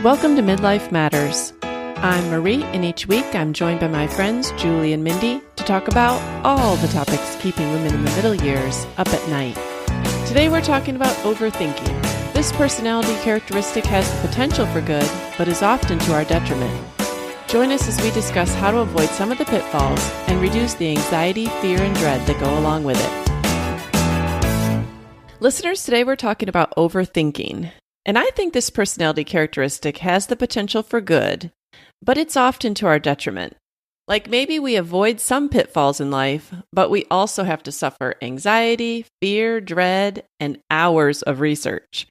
Welcome to Midlife Matters. I'm Marie, and each week I'm joined by my friends Julie and Mindy to talk about all the topics keeping women in the middle years up at night. Today we're talking about overthinking. This personality characteristic has the potential for good, but is often to our detriment. Join us as we discuss how to avoid some of the pitfalls and reduce the anxiety, fear, and dread that go along with it. Listeners, today we're talking about overthinking. And I think this personality characteristic has the potential for good, but it's often to our detriment. Like maybe we avoid some pitfalls in life, but we also have to suffer anxiety, fear, dread, and hours of research.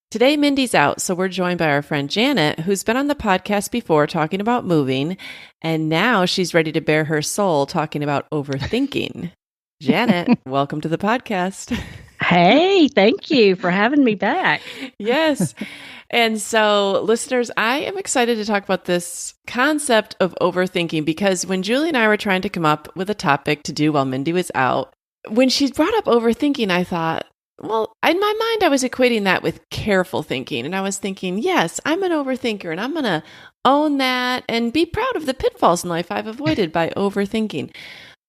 Today, Mindy's out, so we're joined by our friend Janet, who's been on the podcast before talking about moving, and now she's ready to bare her soul talking about overthinking. Janet, welcome to the podcast. Hey, thank you for having me back. Yes. And so, listeners, I am excited to talk about this concept of overthinking because when Julie and I were trying to come up with a topic to do while Mindy was out, when she brought up overthinking, I thought, well, in my mind, I was equating that with careful thinking. And I was thinking, yes, I'm an overthinker and I'm going to own that and be proud of the pitfalls in life I've avoided by overthinking.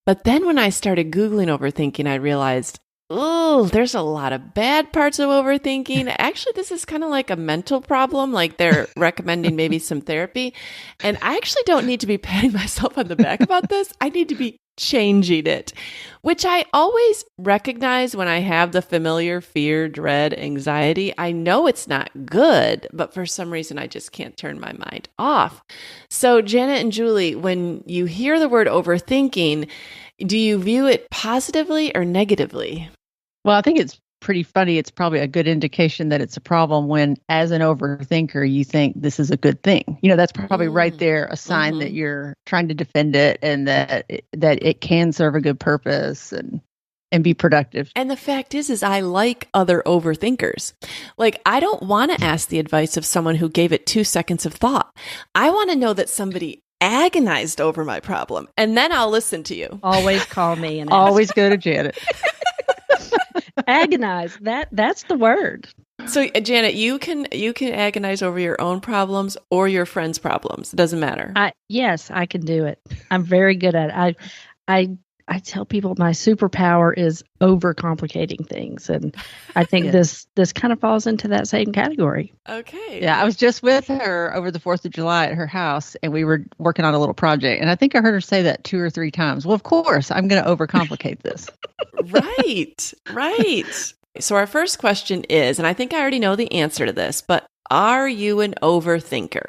But then when I started Googling overthinking, I realized, oh, there's a lot of bad parts of overthinking. Actually, this is kind of like a mental problem, like they're recommending maybe some therapy. And I actually don't need to be patting myself on the back about this. I need to be changing it, which I always recognize when I have the familiar fear, dread, anxiety. I know it's not good, but for some reason, I just can't turn my mind off. So Janet and Julie, when you hear the word overthinking, do you view it positively or negatively? Well, I think it's pretty funny. It's probably a good indication that it's a problem when, as an overthinker, you think this is a good thing. You know, that's probably right there a sign that you're trying to defend it and that it can serve a good purpose and be productive. And the fact is I like other overthinkers. Like, I don't want to ask the advice of someone who gave it 2 seconds of thought. I want to know that somebody agonized over my problem, and then I'll listen to you. Always call me and always go to Janet. Agonize. That's the word. So Janet, you can agonize over your own problems or your friends' problems. It doesn't matter. Yes, I can do it. I'm very good at it. I tell people my superpower is overcomplicating things, and I think this kind of falls into that same category. Okay. Yeah, I was just with her over the 4th of July at her house, and we were working on a little project, and I think I heard her say that 2 or 3 times. Well, of course, I'm going to overcomplicate this. Right. So our first question is, and I think I already know the answer to this, but are you an overthinker?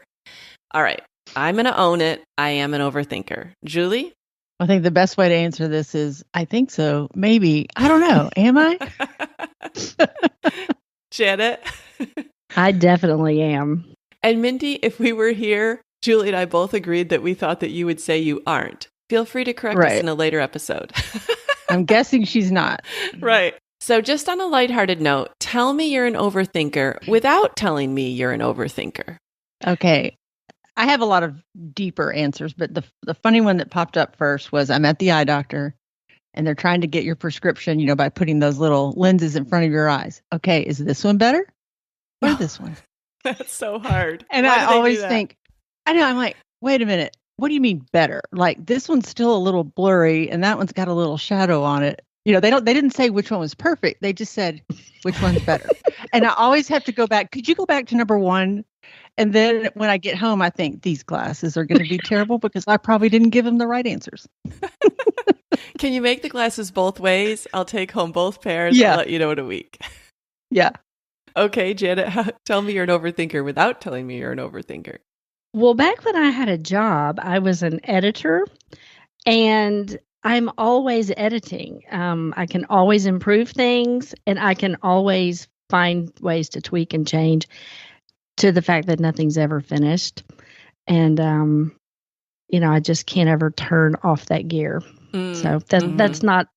All right. I'm going to own it. I am an overthinker. Julie? I think the best way to answer this is, I think so. Maybe. I don't know. Am I? Janet? I definitely am. And Mindy, if we were here, Julie and I both agreed that we thought that you would say you aren't. Feel free to correct us in a later episode. I'm guessing she's not. Right. So just on a lighthearted note, tell me you're an overthinker without telling me you're an overthinker. Okay. I have a lot of deeper answers, but the funny one that popped up first was I'm at the eye doctor and they're trying to get your prescription, by putting those little lenses in front of your eyes. Okay, is this one better or this one? That's so hard. And I always think, I know, I'm like, wait a minute. What do you mean better? Like this one's still a little blurry and that one's got a little shadow on it. They didn't say which one was perfect. They just said which one's better. And I always have to go back. Could you go back to number 1? And then when I get home, I think these glasses are going to be terrible because I probably didn't give them the right answers. Can you make the glasses both ways? I'll take home both pairs. Yeah. I'll let you know in a week. Yeah. Okay, Janet, tell me you're an overthinker without telling me you're an overthinker. Well, back when I had a job, I was an editor, and I'm always editing. I can always improve things, and I can always find ways to tweak and change, to the fact that nothing's ever finished. And, I just can't ever turn off that gear. So that's not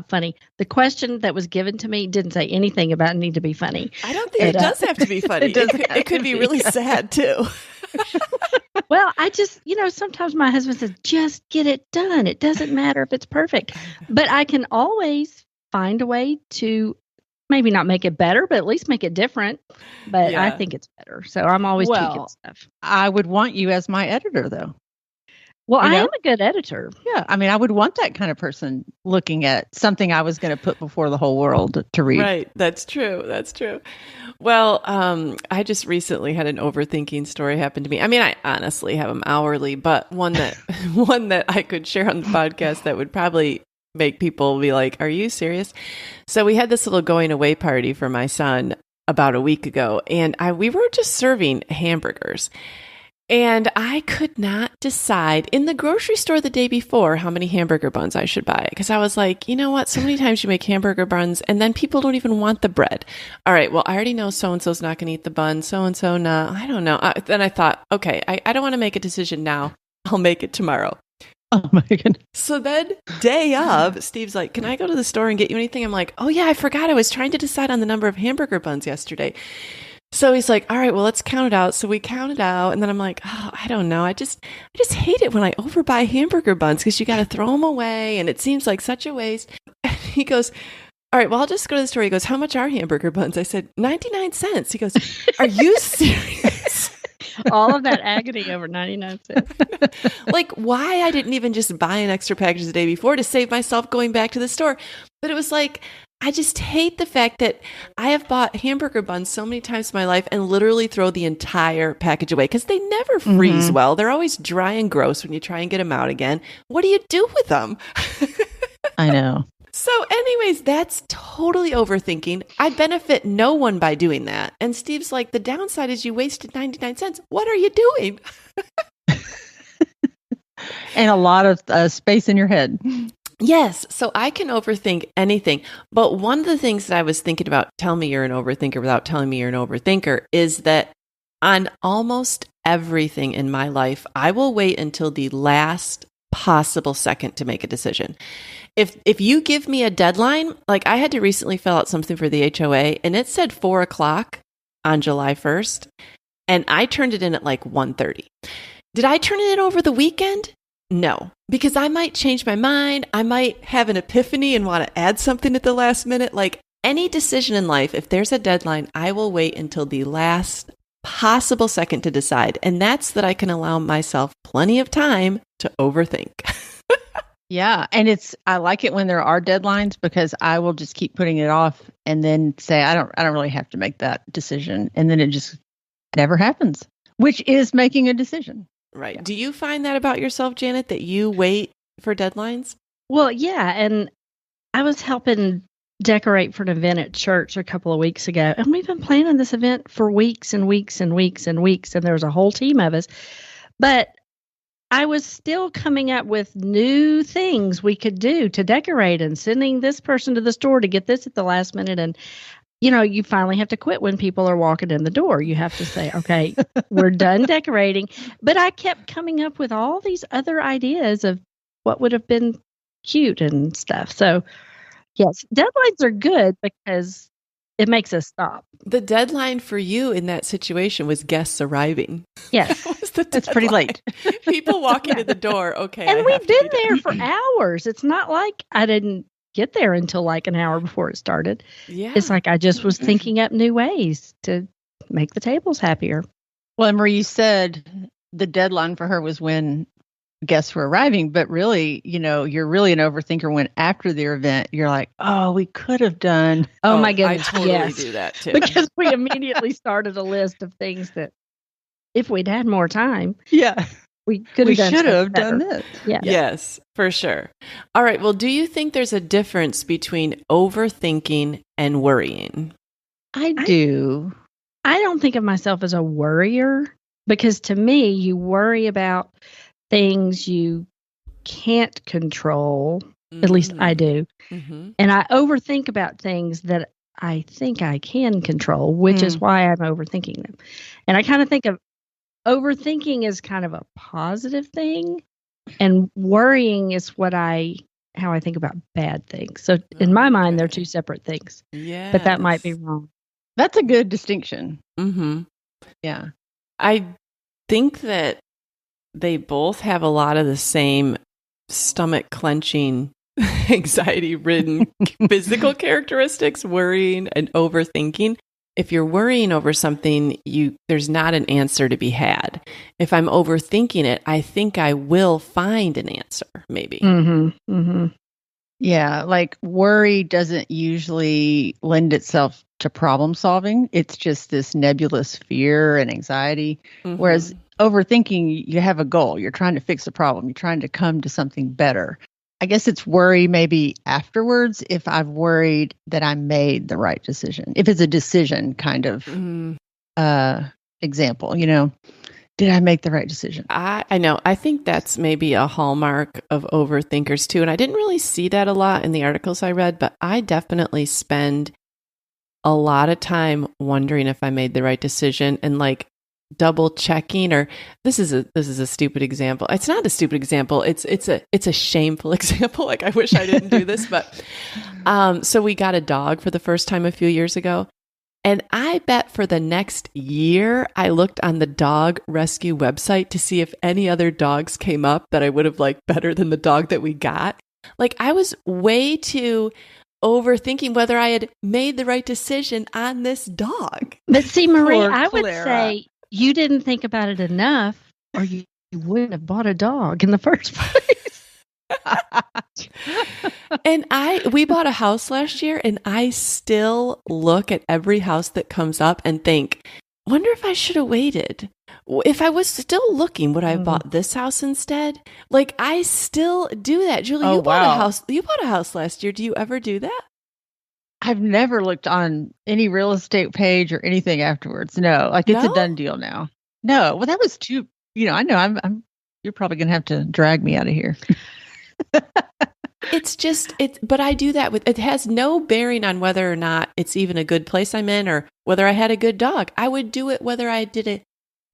funny. The question that was given to me didn't say anything about need to be funny. I don't think it does have to be funny. It could be really sad too. Well, I just, sometimes my husband says, just get it done. It doesn't matter if it's perfect. But I can always find a way to maybe not make it better, but at least make it different. But I Yeah. think it's better. So I'm always tweaking Well, stuff. I would want you as my editor, though. Well, You I know? am a good editor. Yeah. I mean, I would want that kind of person looking at something I was going to put before the whole world to read. Right. That's true. That's true. Well, I just recently had an overthinking story happen to me. I mean, I honestly have them hourly, but one that I could share on the podcast that would probably make people be like, "Are you serious?" So we had this little going away party for my son about a week ago, and we were just serving hamburgers. And I could not decide in the grocery store the day before how many hamburger buns I should buy. Because I was like, you know what? So many times you make hamburger buns and then people don't even want the bread. All right, well, I already know so-and-so's not going to eat the bun. So-and-so, no, I don't know. Then I thought, okay, I don't want to make a decision now. I'll make it tomorrow. Oh my goodness. So then day of, Steve's like, can I go to the store and get you anything? I'm like, oh yeah, I forgot. I was trying to decide on the number of hamburger buns yesterday. So he's like, all right, well, let's count it out. So we counted out. And then I'm like, oh, I don't know. I just hate it when I overbuy hamburger buns because you got to throw them away. And it seems like such a waste. And he goes, all right, well, I'll just go to the store. He goes, how much are hamburger buns? I said, 99 cents. He goes, are you serious? All of that agony over 99 cents. Like, why I didn't even just buy an extra package the day before to save myself going back to the store. But it was like, I just hate the fact that I have bought hamburger buns so many times in my life and literally throw the entire package away because they never freeze well. They're always dry and gross when you try and get them out again. What do you do with them? I know. So anyways, that's totally overthinking. I benefit no one by doing that. And Steve's like, the downside is you wasted 99 cents. What are you doing? And a lot of space in your head. Yes. So I can overthink anything. But one of the things that I was thinking about, tell me you're an overthinker without telling me you're an overthinker, is that on almost everything in my life, I will wait until the last possible second to make a decision. If you give me a deadline, like I had to recently fill out something for the HOA and it said 4:00 on July 1st and I turned it in at like 1:30. Did I turn it in over the weekend? No, because I might change my mind. I might have an epiphany and want to add something at the last minute. Like any decision in life, if there's a deadline, I will wait until the last possible second to decide. And that's that I can allow myself plenty of time to overthink. Yeah. And I like it when there are deadlines because I will just keep putting it off and then say, I don't really have to make that decision. And then it just never happens, which is making a decision. Right. Yeah. Do you find that about yourself, Janet, that you wait for deadlines? Well, yeah. And I was helping decorate for an event at church a couple of weeks ago. And we've been planning this event for weeks and weeks and weeks and weeks. And there was a whole team of us. But I was still coming up with new things we could do to decorate and sending this person to the store to get this at the last minute. And, you finally have to quit when people are walking in the door. You have to say, okay, we're done decorating. But I kept coming up with all these other ideas of what would have been cute and stuff. So, yes, deadlines are good because it makes us stop. The deadline for you in that situation was guests arriving. Yes. That's pretty late. People walking to the door. Okay. And we've been there for hours. It's not like I didn't get there until like an hour before it started. Yeah. It's like I just was thinking up new ways to make the tables happier. Well, Marie said the deadline for her was when guests were arriving, but really, you're really an overthinker when after the event, you're like, oh, we could have done. Oh my goodness. I totally yes. do that too. Because we immediately started a list of things that if we'd had more time, Yeah. we could have done should have better. done this. Yeah. Yes, for sure. All right. Well, do you think there's a difference between overthinking and worrying? I do. I don't think of myself as a worrier because to me, you worry about things you can't control. At least I do. Mm-hmm. And I overthink about things that I think I can control, which is why I'm overthinking them. And I kind of think of overthinking as kind of a positive thing, and worrying is how I think about bad things. So in my mind, they're two separate things. Yeah. But that might be wrong. That's a good distinction. Mm-hmm. Yeah. I think that they both have a lot of the same stomach clenching anxiety-ridden physical characteristics, worrying and overthinking. If you're worrying over something, there's not an answer to be had. If I'm overthinking it, I think I will find an answer, maybe. Mm-hmm. Mm-hmm. Yeah, like worry doesn't usually lend itself to problem solving. It's just this nebulous fear and anxiety. Mm-hmm. Whereas overthinking, you have a goal. You're trying to fix a problem. You're trying to come to something better. I guess it's worry maybe afterwards if I've worried that I made the right decision. If it's a decision kind of example, did I make the right decision? I know. I think that's maybe a hallmark of overthinkers too. And I didn't really see that a lot in the articles I read, but I definitely spend a lot of time wondering if I made the right decision and like double checking. Or this is a stupid example. It's not a stupid example. It's a shameful example. Like I wish I didn't do this, but so we got a dog for the first time a few years ago. And I bet for the next year, I looked on the dog rescue website to see if any other dogs came up that I would have liked better than the dog that we got. Like I was way too overthinking whether I had made the right decision on this dog. But see, Marie, Poor I would Clara. say you didn't think about it enough, or you wouldn't have bought a dog in the first place. And we bought a house last year, and I still look at every house that comes up and think, wonder if I should have waited. If I was still looking, would I have bought this house instead? Like I still do that. Julie, you bought a house. You bought a house last year. Do you ever do that? I've never looked on any real estate page or anything afterwards. No, like it's a done deal now. No, well, that was too. I know I'm. You're probably gonna have to drag me out of here. But I do that it has no bearing on whether or not it's even a good place I'm in or whether I had a good dog. I would do it whether I did it.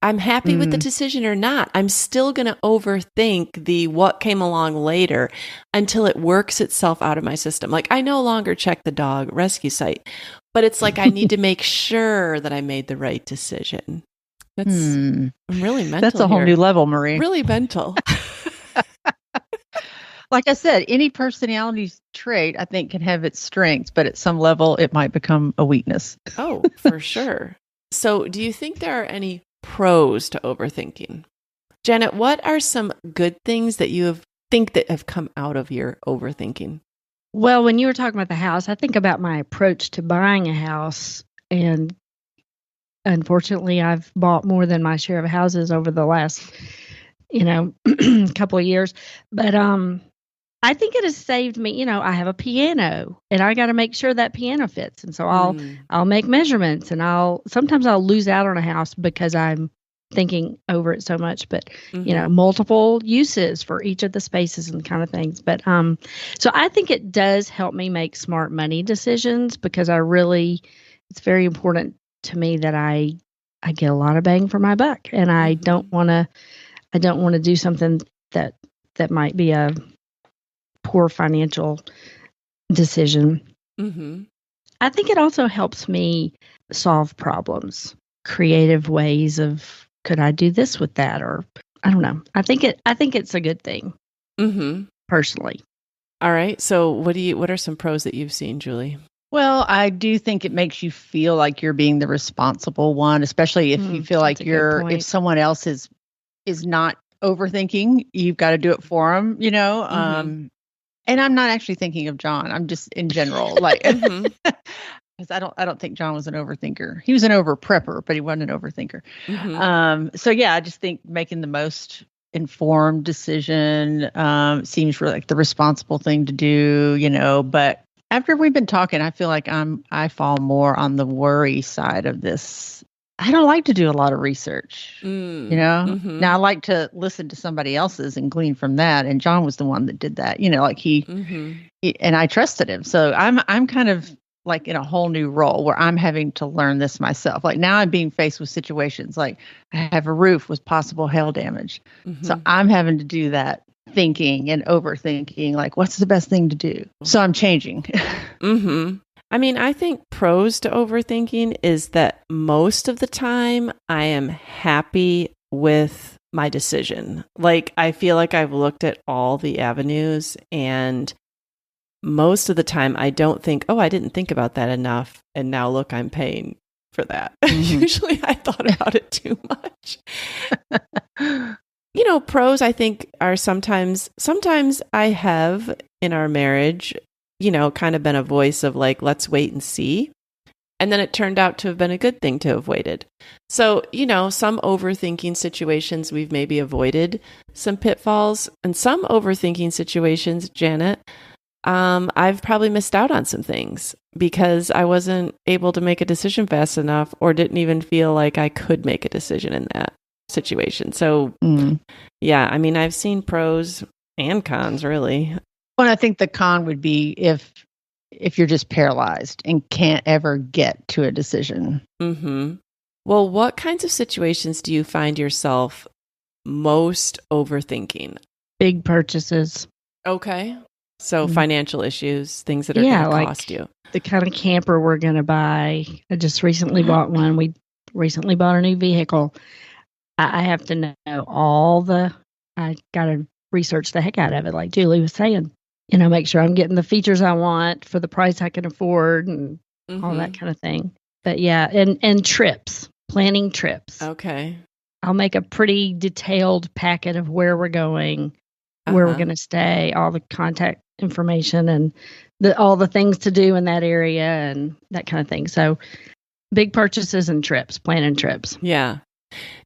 I'm happy with the decision or not. I'm still going to overthink what came along later until it works itself out of my system. Like I no longer check the dog rescue site, but it's like I need to make sure that I made the right decision. I'm really mental. That's a whole new level, Marie. Really mental. Like I said, any personality trait I think can have its strengths, but at some level it might become a weakness. Oh, for sure. So do you think there are any pros to overthinking? Janet, what are some good things that you think that have come out of your overthinking? Well, when you were talking about the house, I think about my approach to buying a house. And unfortunately, I've bought more than my share of houses over the last, couple of years. But I think it has saved me. I have a piano and I got to make sure that piano fits. And so I'll make measurements and sometimes I'll lose out on a house because I'm thinking over it so much, but multiple uses for each of the spaces and kind of things. But so I think it does help me make smart money decisions because it's very important to me that I get a lot of bang for my buck, and I don't want to do something that might be a poor financial decision. Mm-hmm. I think it also helps me solve problems, creative ways of, could I do this with that? Or I don't know. I think it's a good thing. Mm-hmm. Personally. All right. So what are some pros that you've seen, Julie? Well, I do think it makes you feel like you're being the responsible one, especially if you feel like if someone else is not overthinking, you've got to do it for them, Mm-hmm. And I'm not actually thinking of John. I'm just in general, like, because I don't think John was an overthinker. He was an over prepper, but he wasn't an overthinker. Mm-hmm. So yeah, I just think making the most informed decision seems really like the responsible thing to do, But after we've been talking, I feel like I fall more on the worry side of this. I don't like to do a lot of research, Mm-hmm. Now I like to listen to somebody else's and glean from that. And John was the one that did that, like he and I trusted him. So I'm kind of like in a whole new role where I'm having to learn this myself. Like now I'm being faced with situations like I have a roof with possible hail damage. Mm-hmm. So I'm having to do that thinking and overthinking, like what's the best thing to do? So I'm changing. Mm-hmm. I mean, I think pros to overthinking is that most of the time I am happy with my decision. Like I feel like I've looked at all the avenues and most of the time I don't think, oh, I didn't think about that enough. And now look, I'm paying for that. Mm-hmm. Usually I thought about it too much. Pros I think are sometimes I have in our marriage, kind of been a voice of like, let's wait and see. And then it turned out to have been a good thing to have waited. So, some overthinking situations we've maybe avoided some pitfalls, and some overthinking situations, Janet, I've probably missed out on some things because I wasn't able to make a decision fast enough or didn't even feel like I could make a decision in that situation. So, yeah, I mean, I've seen pros and cons, really. Well, I think the con would be if you're just paralyzed and can't ever get to a decision. Mm-hmm. Well, what kinds of situations do you find yourself most overthinking? Big purchases. Okay. So financial issues, things that are going to cost you. The kind of camper we're going to buy. I just recently bought one. We recently bought a new vehicle. I have to know I got to research the heck out of it, like Julie was saying. Make sure I'm getting the features I want for the price I can afford and all that kind of thing. But yeah, and trips, planning trips. Okay. I'll make a pretty detailed packet of where we're going, where we're going to stay, all the contact information and all the things to do in that area and that kind of thing. So big purchases and trips, planning trips. Yeah.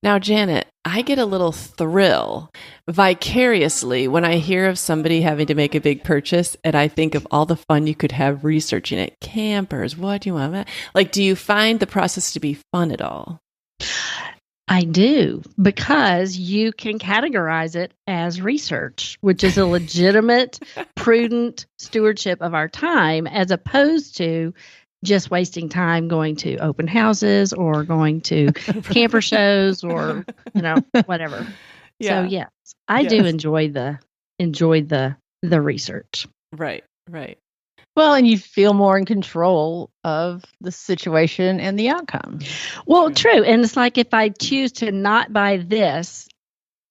Now, Janet, I get a little thrill vicariously when I hear of somebody having to make a big purchase, and I think of all the fun you could have researching it. Campers, what do you want? Like, do you find the process to be fun at all? I do, because you can categorize it as research, which is a legitimate, prudent stewardship of our time, as opposed to just wasting time going to open houses or going to camper shows or, whatever. Yeah. So yes, I do enjoy the research. Right. Well, and you feel more in control of the situation and the outcome. Well, true. And it's like, if I choose to not buy this,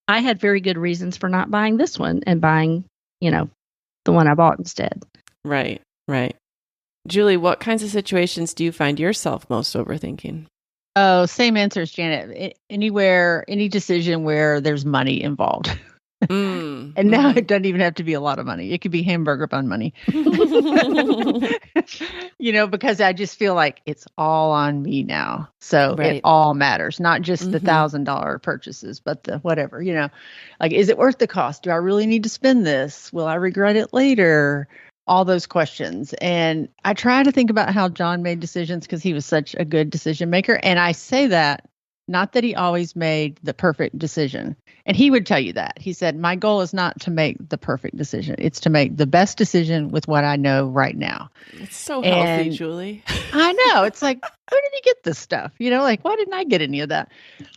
I had very good reasons for not buying this one and buying, the one I bought instead. Right. Julie, what kinds of situations do you find yourself most overthinking? Oh, same answer as Janet. Any decision where there's money involved. And now it doesn't even have to be a lot of money. It could be hamburger bun money. Because I just feel like it's all on me now. So it all matters, not just the $1,000 purchases, but the whatever, like, is it worth the cost? Do I really need to spend this? Will I regret it later? All those questions. And I try to think about how John made decisions because he was such a good decision maker. And I say that, not that he always made the perfect decision. And he would tell you that. He said, my goal is not to make the perfect decision. It's to make the best decision with what I know right now. It's so healthy, Julie. I know. It's like, where did he get this stuff? Like, why didn't I get any of that?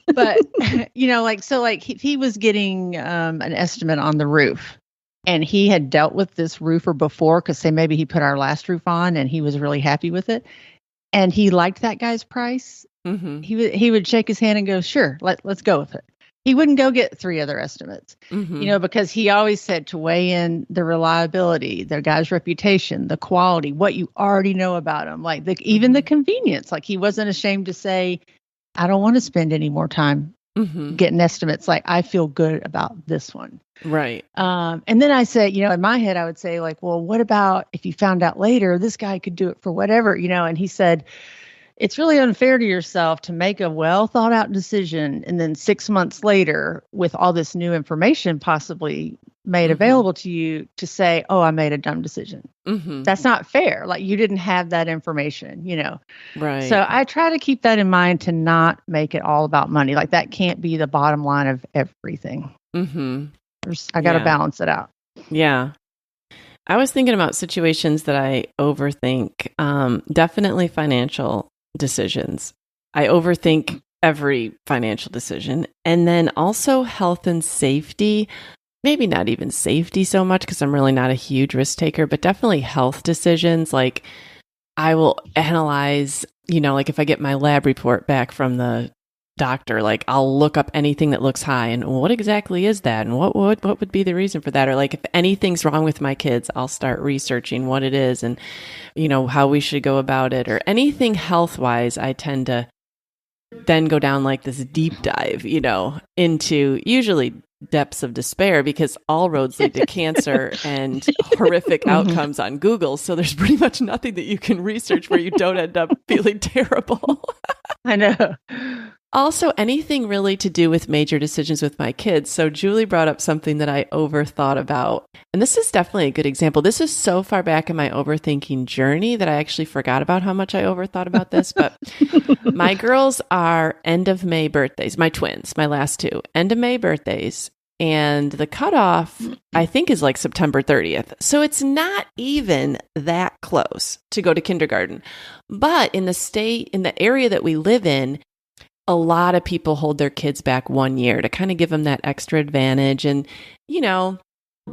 But, if he was getting an estimate on the roof, and he had dealt with this roofer before, because say maybe he put our last roof on and he was really happy with it, and he liked that guy's price, he would shake his hand and go, sure, let's go with it. He wouldn't go get 3 other estimates, because he always said to weigh in the reliability, the guy's reputation, the quality, what you already know about him, like even the convenience. Like, he wasn't ashamed to say, I don't want to spend any more time getting estimates. Like, I feel good about this one. Right. And then I said, in my head, I would say, like, well, what about if you found out later this guy could do it for whatever, and he said, it's really unfair to yourself to make a well thought out decision and then 6 months later, with all this new information possibly made available to you, to say, oh, I made a dumb decision. That's not fair. Like, you didn't have that information, Right. So I try to keep that in mind, to not make it all about money. Like, that can't be the bottom line of everything. I got to balance it out. Yeah. I was thinking about situations that I overthink. Definitely financial decisions. I overthink every financial decision. And then also health and safety. Maybe not even safety so much, because I'm really not a huge risk taker, but definitely health decisions. Like, I will analyze, like if I get my lab report back from the doctor. Like I'll look up anything that looks high and what exactly is that? And what would be the reason for that? Or like if anything's wrong with my kids, I'll start researching what it is and, how we should go about it or anything health wise. I tend to then go down like this deep dive, into usually depths of despair because all roads lead to cancer and horrific outcomes on Google. So there's pretty much nothing that you can research where you don't end up feeling terrible. I know. Also, anything really to do with major decisions with my kids. So Julie brought up something that I overthought about. And this is definitely a good example. This is so far back in my overthinking journey that I actually forgot about how much I overthought about this. But my girls are end of May birthdays, my twins, my last two, end of May birthdays. And the cutoff, I think, is like September 30th. So it's not even that close to go to kindergarten. But in the area that we live in, a lot of people hold their kids back 1 year to kind of give them that extra advantage. And,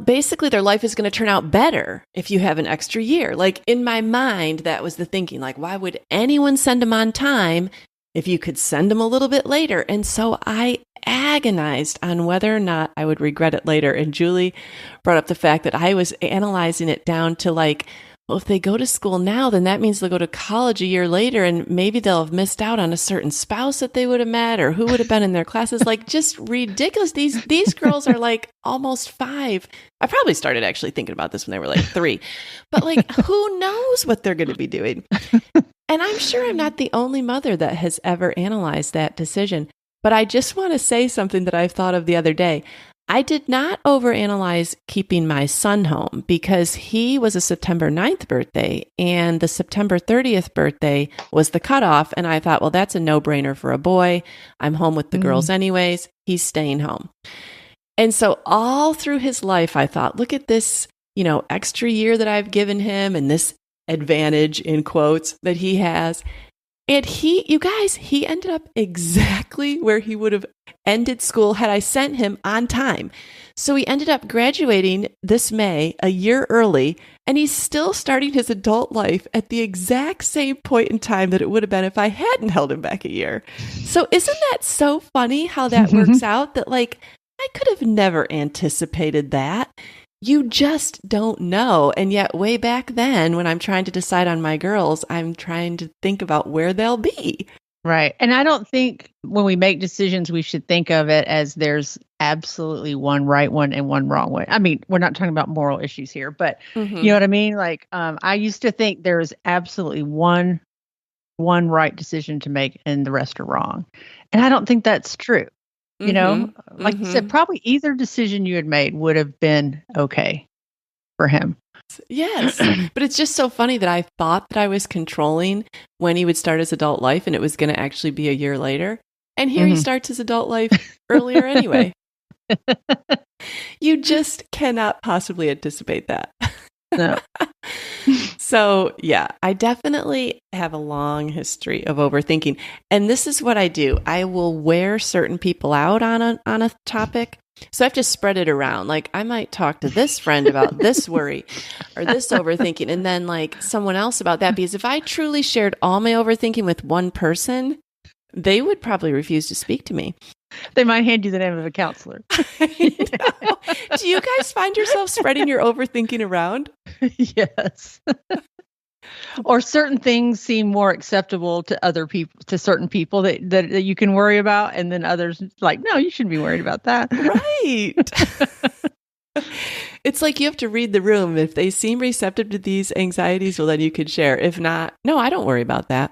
basically their life is going to turn out better if you have an extra year. Like in my mind, that was the thinking, like, why would anyone send them on time if you could send them a little bit later? And so I agonized on whether or not I would regret it later. And Julie brought up the fact that I was analyzing it down to like, well, if they go to school now, then that means they'll go to college a year later and maybe they'll have missed out on a certain spouse that they would have met or who would have been in their classes. Like just ridiculous. These girls are like almost 5. I probably started actually thinking about this when they were like 3, but like who knows what they're going to be doing. And I'm sure I'm not the only mother that has ever analyzed that decision. But I just want to say something that I've thought of the other day. I did not overanalyze keeping my son home because he was a September 9th birthday and the September 30th birthday was the cutoff. And I thought, well, that's a no-brainer for a boy. I'm home with the girls anyways. He's staying home. And so all through his life, I thought, look at this, extra year that I've given him and this advantage in quotes that he has. And he ended up exactly where he would have ended school had I sent him on time. So he ended up graduating this May, a year early, and he's still starting his adult life at the exact same point in time that it would have been if I hadn't held him back a year. So isn't that so funny how that works out? That like, I could have never anticipated that. You just don't know. And yet way back then, when I'm trying to decide on my girls, I'm trying to think about where they'll be. Right. And I don't think when we make decisions, we should think of it as there's absolutely one right one and one wrong one. I mean, we're not talking about moral issues here, but you know what I mean? Like, I used to think there's absolutely one right decision to make and the rest are wrong. And I don't think that's true. Like you said, probably either decision you had made would have been okay for him. Yes. But it's just so funny that I thought that I was controlling when he would start his adult life and it was going to actually be a year later. And here he starts his adult life earlier anyway. You just cannot possibly anticipate that. No. So yeah, I definitely have a long history of overthinking. And this is what I do. I will wear certain people out on a topic. So I have to spread it around. Like I might talk to this friend about this worry or this overthinking and then like someone else about that. Because if I truly shared all my overthinking with one person, they would probably refuse to speak to me. They might hand you the name of a counselor. Do you guys find yourself spreading your overthinking around? Yes. Or certain things seem more acceptable to other people, to certain people that you can worry about. And then others like, no, you shouldn't be worried about that. Right. It's like you have to read the room. If they seem receptive to these anxieties, well, then you can share. If not, no, I don't worry about that.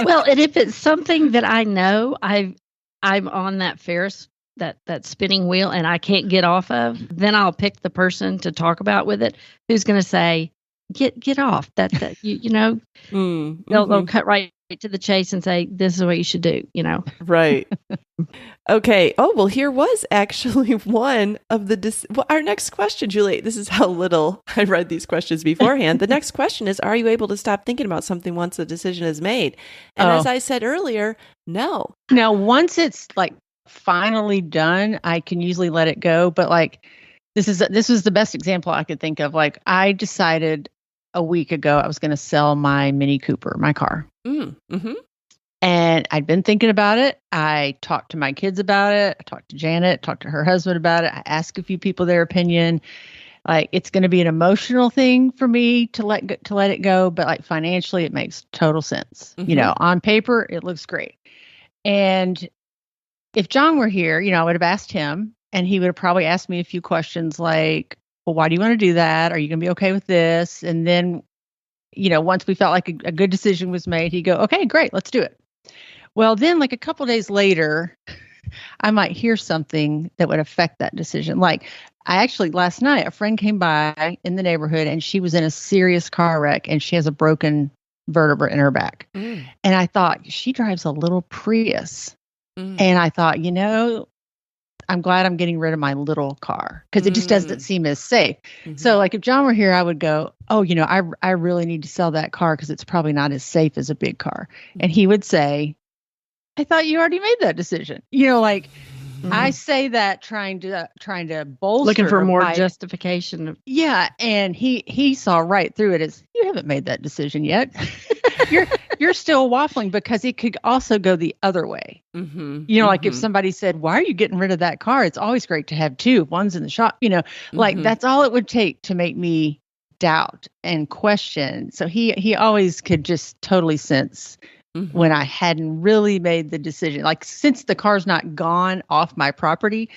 Well, and if it's something that I know I'm on that Ferris, that spinning wheel, and I can't get off of, then I'll pick the person to talk about with it who's going to say, get off that they'll cut right to the chase and say, this is what you should do, Right. Okay. Oh, well, here was actually one of our next question, Julie. This is how little I read these questions beforehand. The next question is, are you able to stop thinking about something once a decision is made? And as I said earlier, no. Now, once it's like finally done, I can usually let it go. But like, this was the best example I could think of. Like I decided a week ago I was going to sell my Mini Cooper, my car. And I'd been thinking about it. I talked to my kids about it. I talked to Janet, talked to her husband about it. I asked a few people their opinion. Like, it's going to be an emotional thing for me to let it go, but like financially, it makes total sense. On paper, it looks great. And if John were here, I would have asked him, and he would have probably asked me a few questions like, well, why do you want to do that? Are you going to be okay with this? And then, once we felt like a good decision was made, he'd go, okay, great, let's do it. Well, then like a couple of days later, I might hear something that would affect that decision. Like, last night, a friend came by in the neighborhood, and she was in a serious car wreck, and she has a broken vertebra in her back. And I thought, she drives a little Prius. And I thought, I'm glad I'm getting rid of my little car, because it just doesn't seem as safe. So like if John were here, I would go, oh, I really need to sell that car because it's probably not as safe as a big car. And he would say, I thought you already made that decision. I say that trying to bolster, looking for more justification. Yeah, and he saw right through it as, you haven't made that decision yet. you're still waffling, because it could also go the other way. Like if somebody said, why are you getting rid of that car? It's always great to have two. One's in the shop. Like that's all it would take to make me doubt and question. So he always could just totally sense when I hadn't really made the decision. Like, since the car's not gone off my property.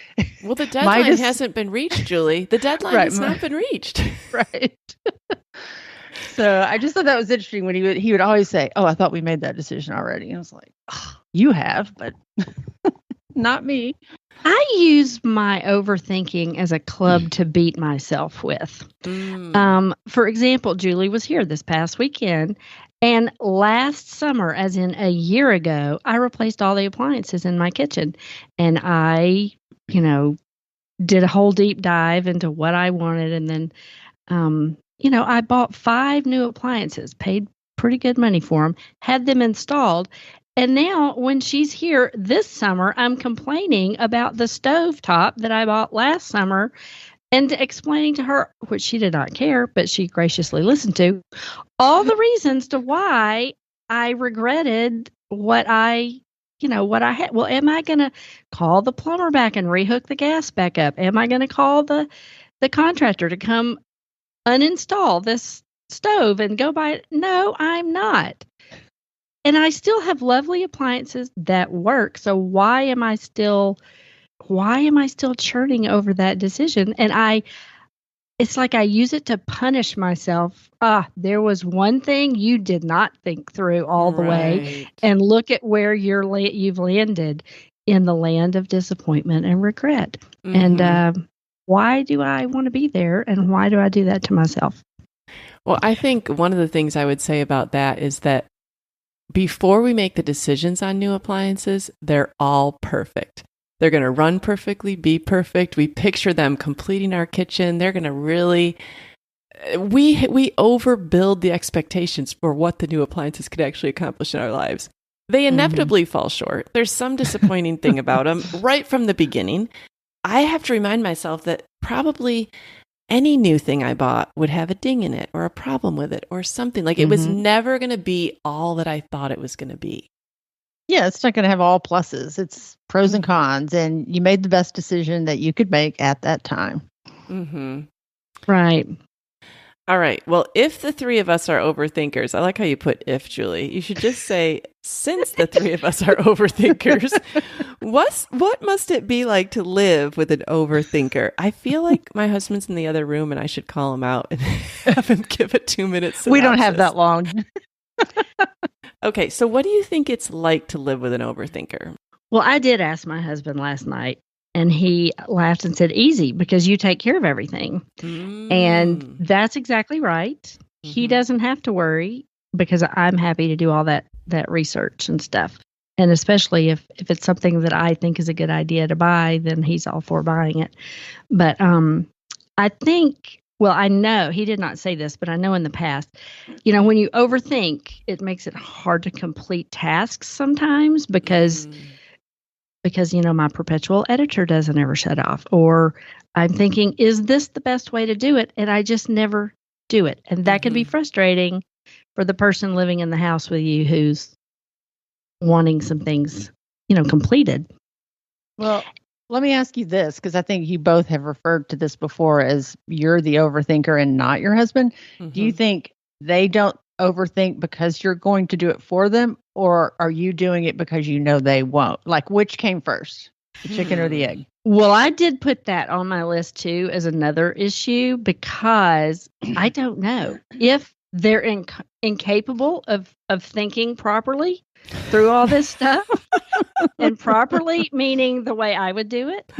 Well, the deadline hasn't been reached, Julie. The deadline has not been reached. Right. So I just thought that was interesting when he would always say, oh, I thought we made that decision already. And I was like, oh, you have, but not me. I use my overthinking as a club to beat myself with. For example, Julie was here this past weekend, and last summer, as in a year ago, I replaced all the appliances in my kitchen. And I, did a whole deep dive into what I wanted. And then, I bought 5 new appliances, paid pretty good money for them, had them installed. And now when she's here this summer, I'm complaining about the stovetop that I bought last summer and explaining to her, which she did not care, but she graciously listened to, all the reasons to why I regretted what I had. Well, am I going to call the plumber back and rehook the gas back up? Am I going to call the contractor to come uninstall this stove and go buy it? No, I'm not. And I still have lovely appliances that work. So why am I still churning over that decision? And it's like I use it to punish myself. There was one thing you did not think through all the way, and look at where you've landed, in the land of disappointment and regret. And why do I want to be there, and why do I do that to myself? Well, I think one of the things I would say about that is that before we make the decisions on new appliances, they're all perfect. They're going to run perfectly, be perfect. We picture them completing our kitchen. They're going to really, we overbuild the expectations for what the new appliances could actually accomplish in our lives. They inevitably fall short. There's some disappointing thing about them right from the beginning. I have to remind myself that probably any new thing I bought would have a ding in it or a problem with it or something. Like, it was never going to be all that I thought it was going to be. Yeah, it's not going to have all pluses. It's pros and cons, and you made the best decision that you could make at that time. Right. All right. Well, if the three of us are overthinkers, I like how you put if, Julie. You should just say, since the three of us are overthinkers, what must it be like to live with an overthinker? I feel like my husband's in the other room and I should call him out and have him give a 2-minute synopsis. We don't have that long. Okay. So what do you think it's like to live with an overthinker? Well, I did ask my husband last night, and he laughed and said, easy, because you take care of everything. And that's exactly right. He doesn't have to worry, because I'm happy to do all that research and stuff. And especially if it's something that I think is a good idea to buy, then he's all for buying it. But I think, well, I know he did not say this, but I know in the past, when you overthink, it makes it hard to complete tasks sometimes because my perpetual editor doesn't ever shut off, or I'm thinking, is this the best way to do it? And I just never do it. And that can be frustrating for the person living in the house with you who's wanting some things, completed. Well, let me ask you this, because I think you both have referred to this before as you're the overthinker and not your husband. Do you think they don't overthink because you're going to do it for them, or are you doing it because you know they won't? Like, which came first, the chicken or the egg? Well, I did put that on my list too as another issue because I don't know if they're incapable of thinking properly through all this stuff, and properly meaning the way I would do it,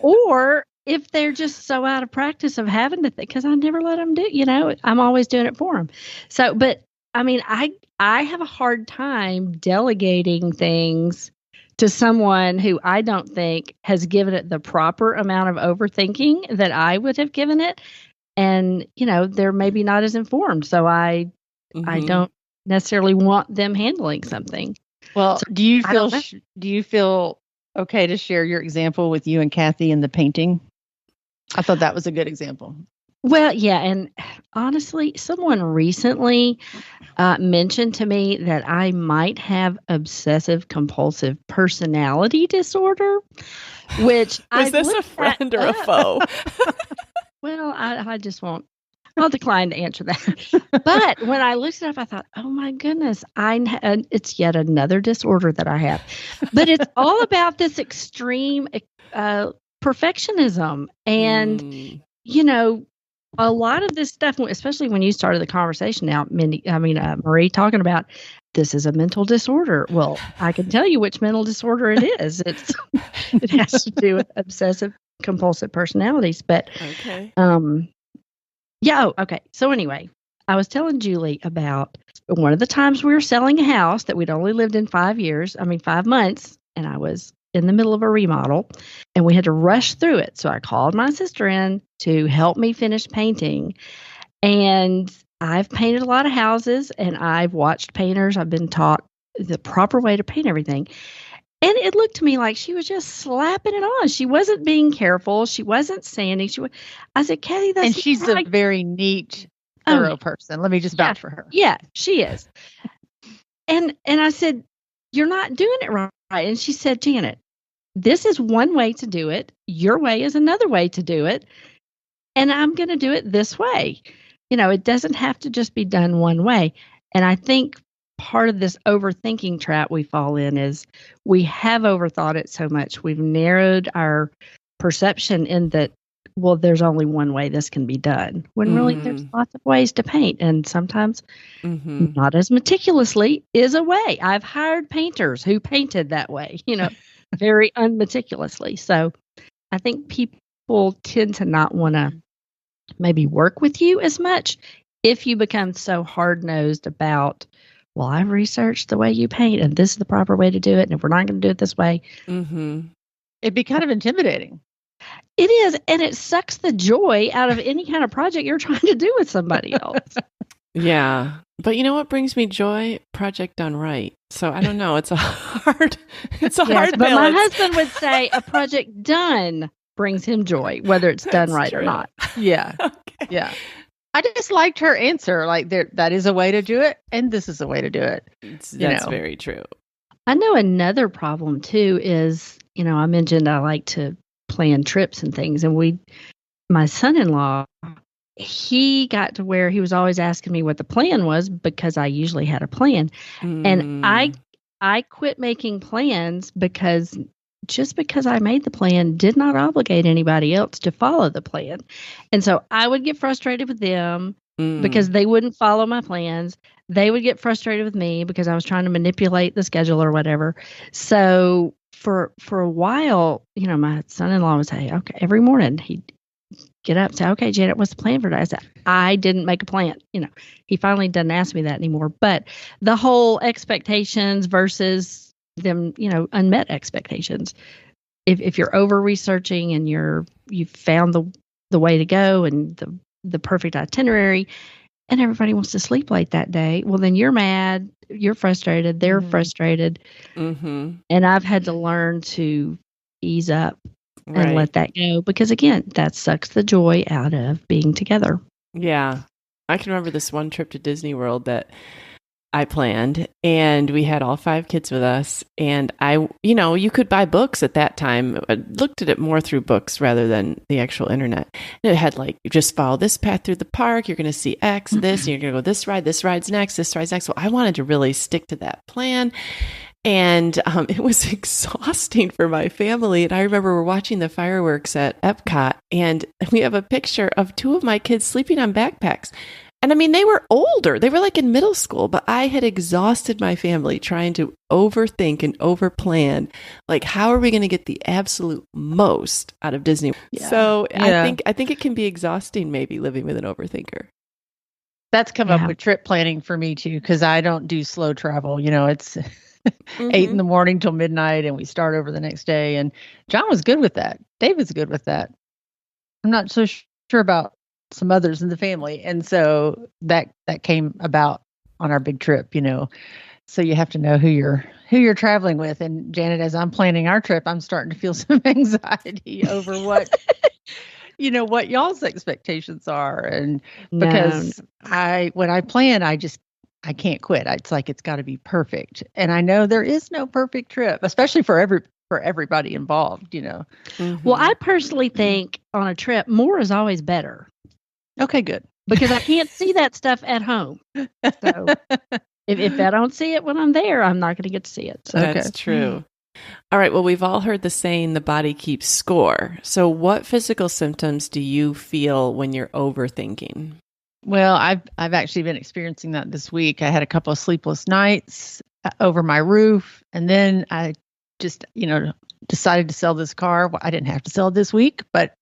or if they're just so out of practice of having to think, because I never let them do, I'm always doing it for them. So, but I mean, I have a hard time delegating things to someone who I don't think has given it the proper amount of overthinking that I would have given it. And, they're maybe not as informed. So I don't necessarily want them handling something. Well, So, do you feel okay to share your example with you and Kathy in the painting? I thought that was a good example. Well, yeah. And honestly, someone recently mentioned to me that I might have obsessive compulsive personality disorder, which was this a friend or a foe? Well, I just won't. I'll decline to answer that. But when I looked it up, I thought, oh my goodness, it's yet another disorder that I have. But it's all about this extreme perfectionism. And, a lot of this stuff, especially when you started the conversation now, Marie, talking about this is a mental disorder. Well, I can tell you which mental disorder it is. It has to do with obsessive compulsive personalities. But okay. Okay. So anyway, I was telling Julie about one of the times we were selling a house that we'd only lived in 5 months, and I was in the middle of a remodel, and we had to rush through it. So I called my sister in to help me finish painting. And I've painted a lot of houses, and I've watched painters. I've been taught the proper way to paint everything. And it looked to me like she was just slapping it on. She wasn't being careful. She wasn't sanding. I said, Kathy, that's... And she's a very neat, thorough person. Let me just vouch for her. Yeah, she is. And I said, you're not doing it right. And she said, Janet, this is one way to do it. Your way is another way to do it. And I'm going to do it this way. It doesn't have to just be done one way. And I think part of this overthinking trap we fall in is we have overthought it so much. We've narrowed our perception in that, well, there's only one way this can be done, when really there's lots of ways to paint. And sometimes not as meticulously is a way. I've hired painters who painted that way, very unmeticulously. So I think people tend to not want to maybe work with you as much if you become so hard-nosed about, well, I've researched the way you paint and this is the proper way to do it. And if we're not going to do it this way, it'd be kind of intimidating. It is. And it sucks the joy out of any kind of project you're trying to do with somebody else. Yeah. But you know what brings me joy? Project done right. So I don't know. It's a hard balance. But my husband would say a project done brings him joy, whether it's done right or not. Yeah. Okay. Yeah. I just liked her answer. Like, that is a way to do it, and this is a way to do it. That's very true. I know another problem too is, I mentioned I like to plan trips and things, and my son-in-law, he got to where he was always asking me what the plan was because I usually had a plan, and I quit making plans because I made the plan did not obligate anybody else to follow the plan. And so I would get frustrated with them because they wouldn't follow my plans. They would get frustrated with me because I was trying to manipulate the schedule or whatever. So for a while, my son-in-law would say, okay, every morning he'd get up and say, okay, Janet, what's the plan for today? I said, I didn't make a plan. He finally doesn't ask me that anymore. But the whole expectations versus them, unmet expectations. If you're over researching and you've found the way to go and the perfect itinerary, and everybody wants to sleep late that day, well, then you're mad, you're frustrated, they're frustrated, and I've had to learn to ease up and let that go because, again, that sucks the joy out of being together. Yeah, I can remember this one trip to Disney World that I planned, and we had all 5 kids with us. And you could buy books at that time. I looked at it more through books rather than the actual internet. And it had like, you just follow this path through the park. You're going to see X, this, and you're going to go this ride. This ride's next. This ride's next. Well, I wanted to really stick to that plan. And it was exhausting for my family. And I remember we're watching the fireworks at Epcot, and we have a picture of 2 of my kids sleeping on backpacks. And I mean, they were older. They were like in middle school, but I had exhausted my family trying to overthink and overplan. Like, how are we going to get the absolute most out of Disney? Yeah. So yeah. I think it can be exhausting, maybe, living with an overthinker. That's come up with trip planning for me too, because I don't do slow travel. It's 8 in the morning till midnight, and we start over the next day. And John was good with that. David's good with that. I'm not so sure about some others in the family. And so that came about on our big trip, so you have to know who you're traveling with. And Janet, as I'm planning our trip, I'm starting to feel some anxiety over what, what y'all's expectations are. And because when I plan, I can't quit. It's like, it's got to be perfect. And I know there is no perfect trip, especially for everybody involved, Well, I personally think on a trip, more is always better. Okay, good. Because I can't see that stuff at home. So if I don't see it when I'm there, I'm not going to get to see it. So. That's true. All right. Well, we've all heard the saying, the body keeps score. So what physical symptoms do you feel when you're overthinking? Well, I've actually been experiencing that this week. I had a couple of sleepless nights over my roof. And then I just, decided to sell this car. Well, I didn't have to sell it this week, but,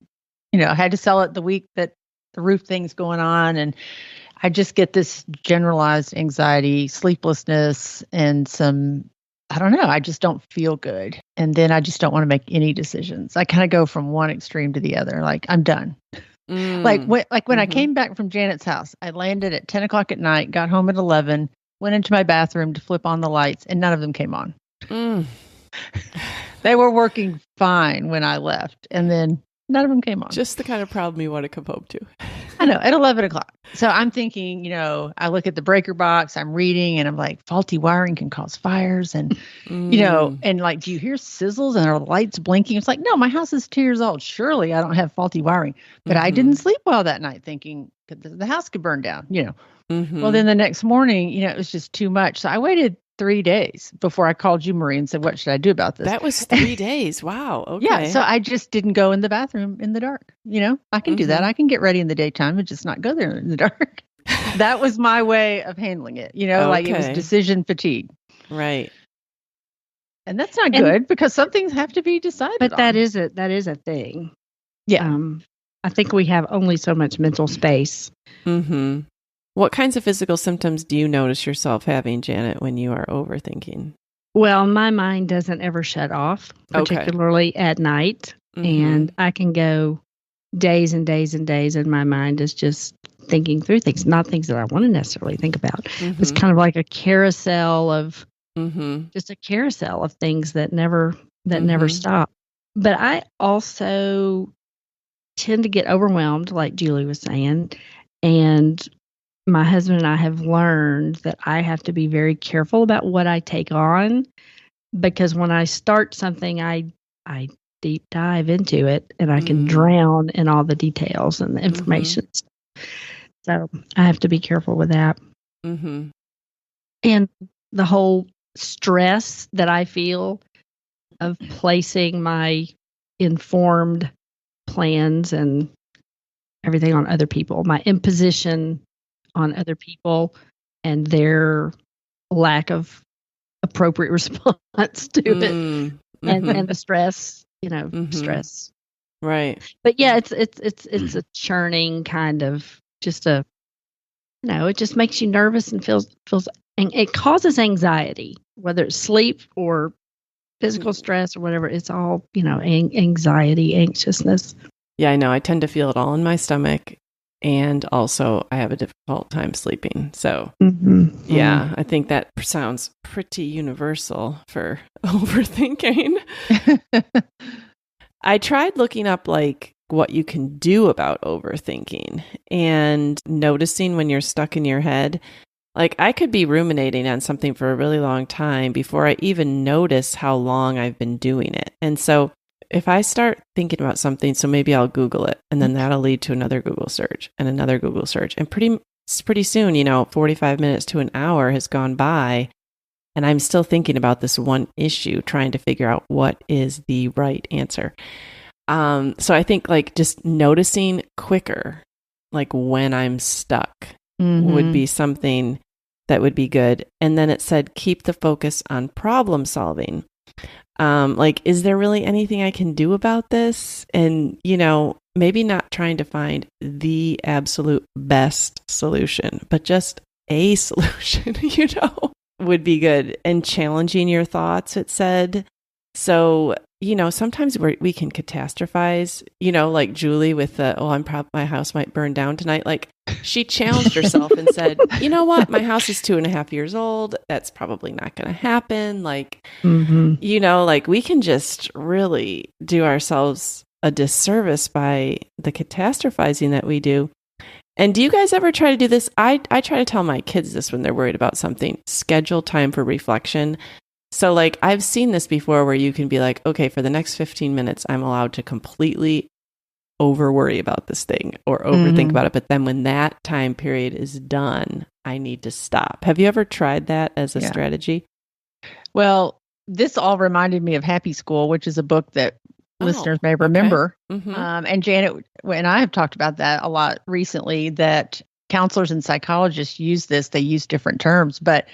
I had to sell it the week that the roof thing's going on. And I just get this generalized anxiety, sleeplessness, and I don't know, I just don't feel good. And then I just don't want to make any decisions. I kind of go from one extreme to the other. Like, I'm done. Like when I came back from Janet's house, I landed at 10 o'clock at night, got home at 11, went into my bathroom to flip on the lights, and none of them came on. They were working fine when I left, and then none of them came on. Just the kind of problem you want to come home to. I know, at 11 o'clock. So I'm thinking, I look at the breaker box, I'm reading, and I'm like, faulty wiring can cause fires. And, and like, do you hear sizzles and are lights blinking? It's like, no, my house is 2 years old. Surely I don't have faulty wiring. But I didn't sleep well that night thinking the house could burn down, Well, then the next morning, it was just too much. So I waited 3 days before I called you, Marie, and said, what should I do about this? That was 3 days. Wow. Okay. Yeah. So I just didn't go in the bathroom in the dark. I can do that. I can get ready in the daytime and just not go there in the dark. That was my way of handling it. Like it was decision fatigue. Right. And that's not good because some things have to be decided But on. that is a thing. Yeah. I think we have only so much mental space. Mm-hmm. What kinds of physical symptoms do you notice yourself having, Janet, when you are overthinking? Well, my mind doesn't ever shut off, particularly at night. And I can go days and days and days, and my mind is just thinking through things, not things that I want to necessarily think about. It's kind of like a carousel of just a carousel of things that never stop. But I also tend to get overwhelmed, like Julie was saying, and my husband and I have learned that I have to be very careful about what I take on, because when I start something, I deep dive into it and I can drown in all the details and the information. So I have to be careful with that. And the whole stress that I feel of placing my informed plans and everything on other people, my imposition on other people and their lack of appropriate response to it, and the stress, stress. Right. But yeah, it's a churning kind of just it just makes you nervous and feels, and it causes anxiety, whether it's sleep or physical stress or whatever. It's all, anxiety, anxiousness. Yeah, I know. I tend to feel it all in my stomach. And also, I have a difficult time sleeping. So, yeah, I think that sounds pretty universal for overthinking. I tried looking up like what you can do about overthinking and noticing when you're stuck in your head. Like I could be ruminating on something for a really long time before I even notice how long I've been doing it. And so if I start thinking about something, so maybe I'll Google it, and then that'll lead to another Google search and another Google search. And pretty soon, 45 minutes to an hour has gone by, and I'm still thinking about this one issue, trying to figure out what is the right answer. So I think like just noticing quicker, like when I'm stuck would be something that would be good. And then it said, keep the focus on problem solving. Like, is there really anything I can do about this? And, maybe not trying to find the absolute best solution, but just a solution, would be good. And challenging your thoughts, it said. So, sometimes we can catastrophize, like Julie with my house might burn down tonight. Like she challenged herself and said, you know what? My house is 2.5 years old. That's probably not going to happen. Like, like we can just really do ourselves a disservice by the catastrophizing that we do. And do you guys ever try to do this? I try to tell my kids this when they're worried about something: schedule time for reflection. So like I've seen this before where you can be like, okay, for the next 15 minutes, I'm allowed to completely over worry about this thing or overthink about it. But then when that time period is done, I need to stop. Have you ever tried that as a strategy? Well, this all reminded me of Happy School, which is a book that listeners may remember. Okay. And Janet and I have talked about that a lot recently, that counselors and psychologists use this. They use different terms, but,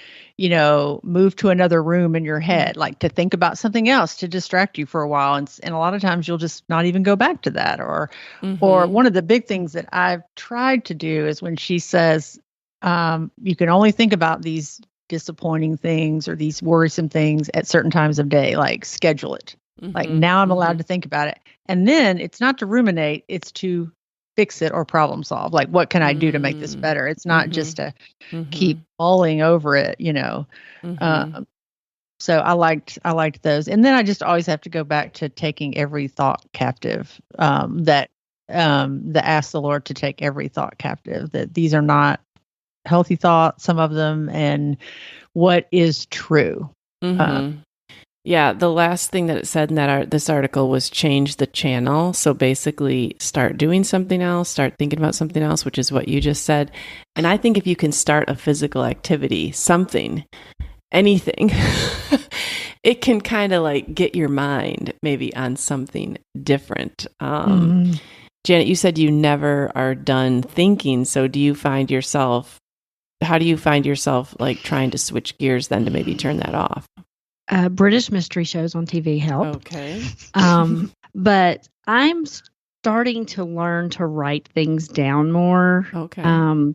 move to another room in your head, like to think about something else to distract you for a while. And a lot of times you'll just not even go back to that. Or one of the big things that I've tried to do is when she says, you can only think about these disappointing things or these worrisome things at certain times of day, like schedule it. Like now I'm allowed to think about it. And then it's not to ruminate, it's to fix it or problem solve. Like, what can I do to make this better? It's not just to keep mulling over it, So I liked those. And then I just always have to go back to taking every thought captive, that ask the Lord to take every thought captive, that these are not healthy thoughts, some of them, and what is true. Yeah, the last thing that it said in this article was change the channel. So basically start doing something else, start thinking about something else, which is what you just said. And I think if you can start a physical activity, something, anything, it can kind of like get your mind maybe on something different. Janet, you said you never are done thinking. So how do you find yourself like trying to switch gears then to maybe turn that off? British mystery shows on TV help. Okay. But I'm starting to learn to write things down more. Okay.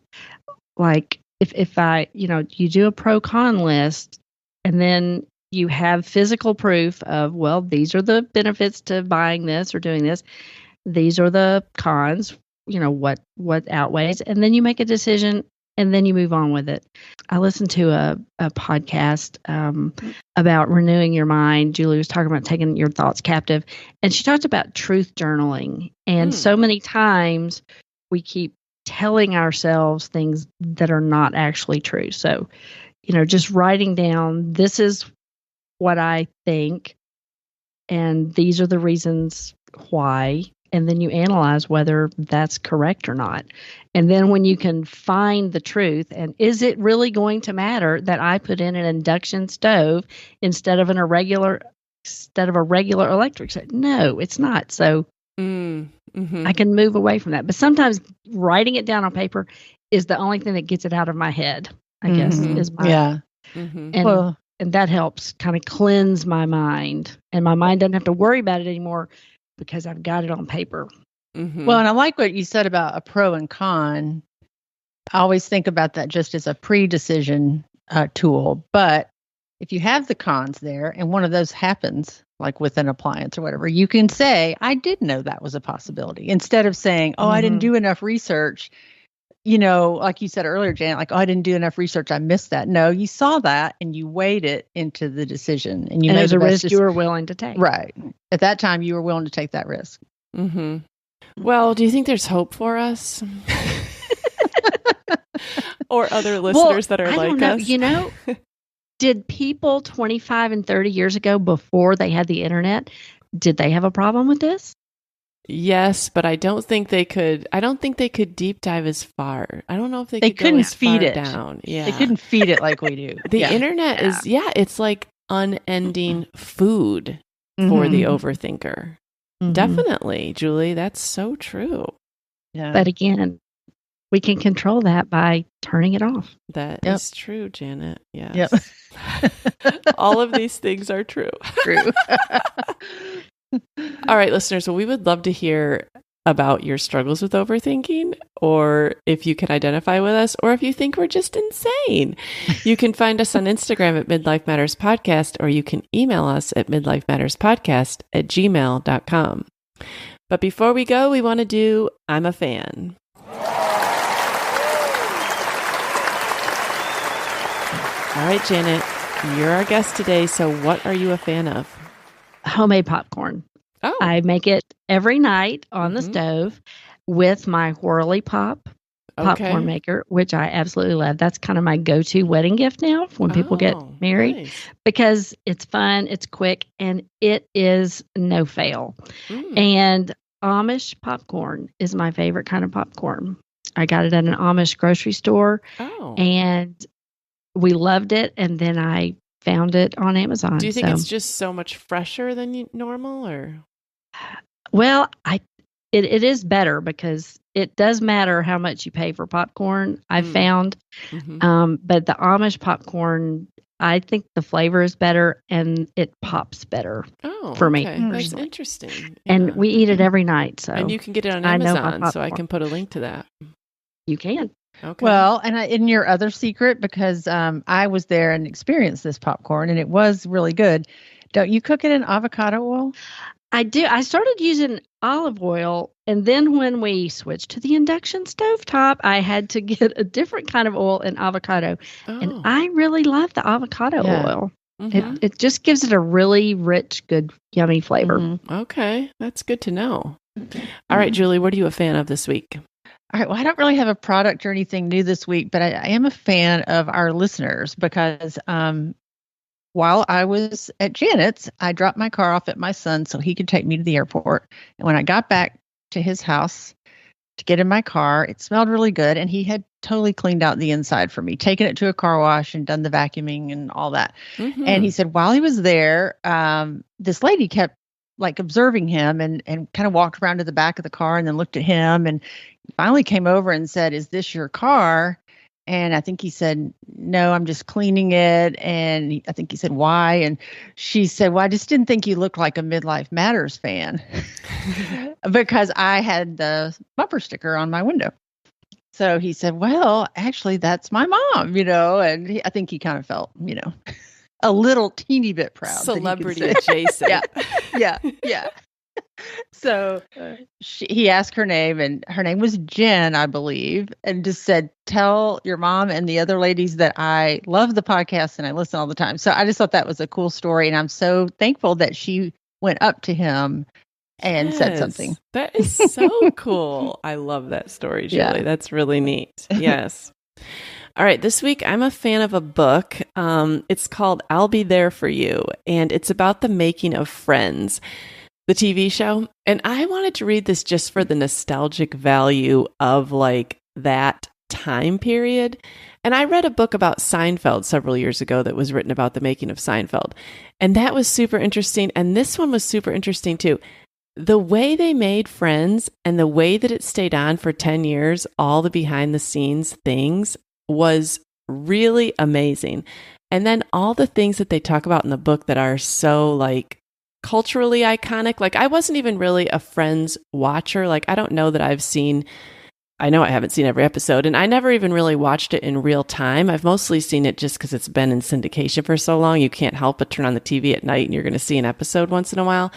Like if I, you do a pro con list and then you have physical proof of, well, these are the benefits to buying this or doing this. These are the cons, what outweighs, and then you make a decision. And then you move on with it. I listened to a podcast about renewing your mind. Julie was talking about taking your thoughts captive. And she talked about truth journaling. And so many times we keep telling ourselves things that are not actually true. So, just writing down, this is what I think, and these are the reasons why. And then you analyze whether that's correct or not. And then when you can find the truth, and is it really going to matter that I put in an induction stove instead of a regular electric stove? No, it's not. So I can move away from that. But sometimes writing it down on paper is the only thing that gets it out of my head, I guess, is my and that helps kind of cleanse my mind. And my mind doesn't have to worry about it anymore, because I've got it on paper. Well, and I like what you said about a pro and con. I always think about that just as a pre-decision tool. But if you have the cons there and one of those happens, like with an appliance or whatever, you can say, I did know that was a possibility. Instead of saying, I didn't do enough research. Like you said earlier, Janet, like, I didn't do enough research. I missed that. No, you saw that and you weighed it into the decision. And you made a risk you were willing to take. Right. At that time, you were willing to take that risk. Well, do you think there's hope for us? or other listeners that are I like don't know. us. Did people 25 and 30 years ago, before they had the internet, did they have a problem with this? Yes, but I don't think they could. I don't think they could deep dive as far. I don't know if they could couldn't go as feed far it down. Yeah, They couldn't feed it like we do. the internet is it's like unending food for the overthinker. Definitely, Julie. That's so true. Yeah. But again, we can control that by turning it off. That is true, Janet. Yes. Yep. All of these things are true. True. All right, listeners. Well, we would love to hear about your struggles with overthinking, or if you can identify with us, or if you think we're just insane. You can find us on Instagram at Midlife Matters Podcast, or you can email us at midlifematterspodcast@gmail.com. But before we go, we want to do I'm a Fan. All right, Janet, you're our guest today. So what are you a fan of? Homemade popcorn. Oh, I make it every night on the stove with my Whirly Pop popcorn maker, which I absolutely love. That's kind of my go-to wedding gift now when people get married, because it's fun, it's quick, and it is no fail. And Amish popcorn is my favorite kind of popcorn. I got it at an Amish grocery store, and we loved it. And then I found it on Amazon. Do you think it's just so much fresher than normal, or? Well, it is better, because it does matter how much you pay for popcorn, I've found. But the Amish popcorn, I think the flavor is better and it pops better for me. That's interesting. Yeah. And we eat it every night. So, and you can get it on Amazon, so I can put a link to that. You can. Okay. Well, and in your other secret, because I was there and experienced this popcorn, and it was really good. Don't you cook it in avocado oil? I do. I started using olive oil, and then when we switched to the induction stovetop, I had to get a different kind of oil and avocado. And I really love the avocado oil. It just gives it a really rich, good, yummy flavor. Okay, that's good to know. All right, Julie, what are you a fan of this week? All right. Well, I don't really have a product or anything new this week, but I am a fan of our listeners, because while I was at Janet's, I dropped my car off at my son so he could take me to the airport. And when I got back to his house to get in my car, it smelled really good. And he had totally cleaned out the inside for me, taken it to a car wash and done the vacuuming and all that. And he said, while he was there, this lady kept observing him and kind of walked around to the back of the car and then looked at him, and finally came over and said, "Is this your car?" And I think he said, "No, I'm just cleaning it." And I think he said, "Why?" And she said, "Well, I just didn't think you looked like a Midlife Matters fan," because I had the bumper sticker on my window. So he said, "Well, actually, that's my mom," and I think he kind of felt, a little teeny bit proud. Celebrity adjacent. Yeah. So he asked her name, and her name was Jen, I believe, and just said, "Tell your mom and the other ladies that I love the podcast and I listen all the time." So I just thought that was a cool story, and I'm so thankful that she went up to him and said something. That is so cool. I love that story, Julie. Yeah. That's really neat. Yes. All right, this week I'm a fan of a book. It's called I'll Be There For You, and it's about the making of Friends, the TV show. And I wanted to read this just for the nostalgic value of that time period. And I read a book about Seinfeld several years ago that was written about the making of Seinfeld. And that was super interesting. And this one was super interesting too. The way they made Friends and the way that it stayed on for 10 years, all the behind the scenes things, was really amazing. And then all the things that they talk about in the book that are so culturally iconic. I wasn't even really a Friends watcher. I don't know that I know I haven't seen every episode, and I never even really watched it in real time. I've mostly seen it just because it's been in syndication for so long. You can't help but turn on the TV at night and you're going to see an episode once in a while.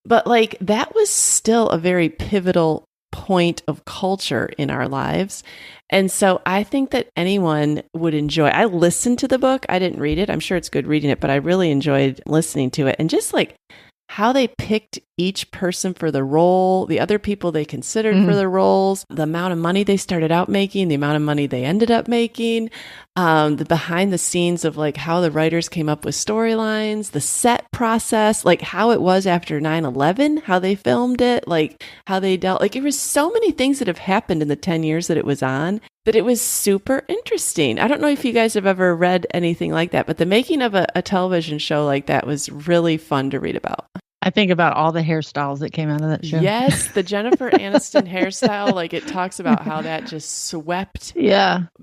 But that was still a very pivotal point of culture in our lives. And so I think that anyone would enjoy. I listened to the book. I didn't read it. I'm sure it's good reading it, but I really enjoyed listening to it. And just how they picked each person for the role, the other people they considered for the roles, the amount of money they started out making, the amount of money they ended up making, the behind the scenes of like how the writers came up with storylines, the set process, like how it was after 9/11, how they filmed it, like how they dealt, like it was so many things that have happened in the 10 years that it was on that it was super interesting. I don't know if you guys have ever read anything like that, but the making of a television show like that was really fun to read about. I think about all the hairstyles that came out of that show. Yes, the Jennifer Aniston hairstyle, like it talks about how that just swept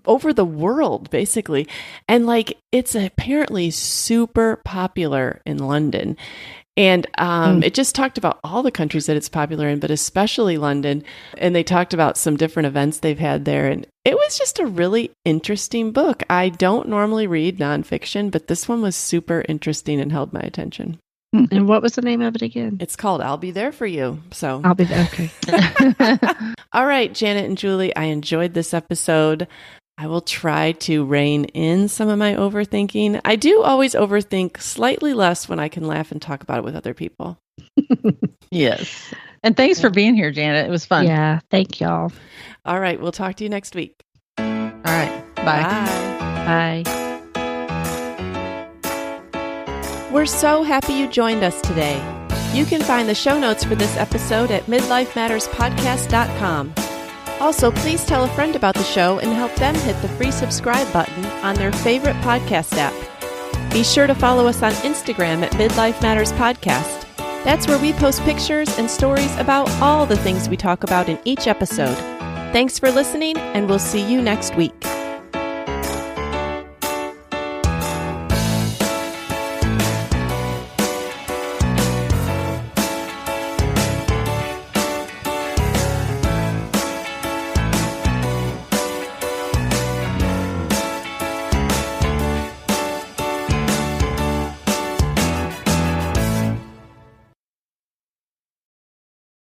over the world, basically. And like it's apparently super popular in London. And it just talked about all the countries that it's popular in, but especially London. And they talked about some different events they've had there. And it was just a really interesting book. I don't normally read nonfiction, but this one was super interesting and held my attention. And what was the name of it again? It's called I'll Be There For You. So I'll be there. Okay. All right, Janet and Julie, I enjoyed this episode. I will try to rein in some of my overthinking. I do always overthink slightly less when I can laugh and talk about it with other people. Yes. And thanks for being here, Janet. It was fun. Yeah. Thank y'all. All right. We'll talk to you next week. All right. Bye. Bye. We're so happy you joined us today. You can find the show notes for this episode at midlifematterspodcast.com. Also, please tell a friend about the show and help them hit the free subscribe button on their favorite podcast app. Be sure to follow us on Instagram at Midlife Matters Podcast. That's where we post pictures and stories about all the things we talk about in each episode. Thanks for listening, and we'll see you next week.